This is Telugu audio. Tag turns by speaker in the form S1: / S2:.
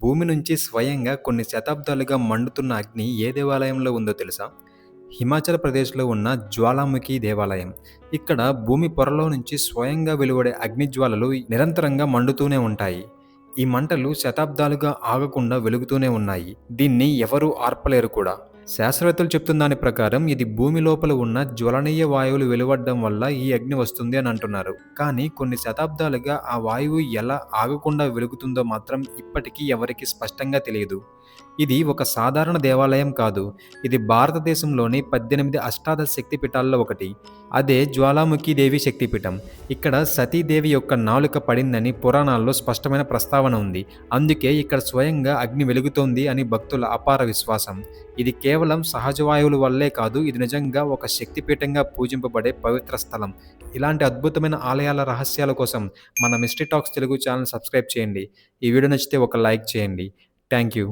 S1: భూమి నుంచి స్వయంగా కొన్ని శతాబ్దాలుగా మండుతున్న అగ్ని ఏ దేవాలయంలో ఉందో తెలుసా? హిమాచల్ ప్రదేశ్‌లో ఉన్న జ్వాలాముఖి దేవాలయం. ఇక్కడ భూమి పొరలో నుంచి స్వయంగా వెలువడే అగ్నిజ్వాలలు నిరంతరంగా మండుతూనే ఉంటాయి. ఈ మంటలు శతాబ్దాలుగా ఆగకుండా వెలుగుతూనే ఉన్నాయి. దీన్ని ఎవరూ ఆర్పలేరు కూడా. శాస్త్రవేత్తలు చెప్తున్న దాని ప్రకారం ఇది భూమి లోపల ఉన్న జ్వలనీయ వాయువులు వెలువడడం వల్ల ఈ అగ్ని వస్తుంది అని అంటున్నారు. కానీ కొన్ని శతాబ్దాలుగా ఆ వాయువు ఎలా ఆగకుండా వెలుగుతుందో మాత్రం ఇప్పటికీ ఎవరికీ స్పష్టంగా తెలియదు. ఇది ఒక సాధారణ దేవాలయం కాదు. ఇది భారతదేశంలోని 18 అష్టాదశ శక్తిపీఠాల్లో ఒకటి. అదే జ్వాలాముఖి దేవి శక్తిపీఠం. ఇక్కడ సతీదేవి యొక్క నాలుక పడిందని పురాణాల్లో స్పష్టమైన ప్రస్తావన ఉంది. అందుకే ఇక్కడ స్వయంగా అగ్ని వెలుగుతోంది అని భక్తుల అపార విశ్వాసం. ఇది కేవలం సహజ వాయువుల వల్లే కాదు, ఇది నిజంగా ఒక శక్తిపీఠంగా పూజింపబడే పవిత్ర స్థలం. ఇలాంటి అద్భుతమైన ఆలయాల రహస్యాల కోసం మన mystery talks Telugu channel subscribe చేయండి. ఈ వీడియో నచ్చితే ఒక లైక్ చేయండి. Thank you.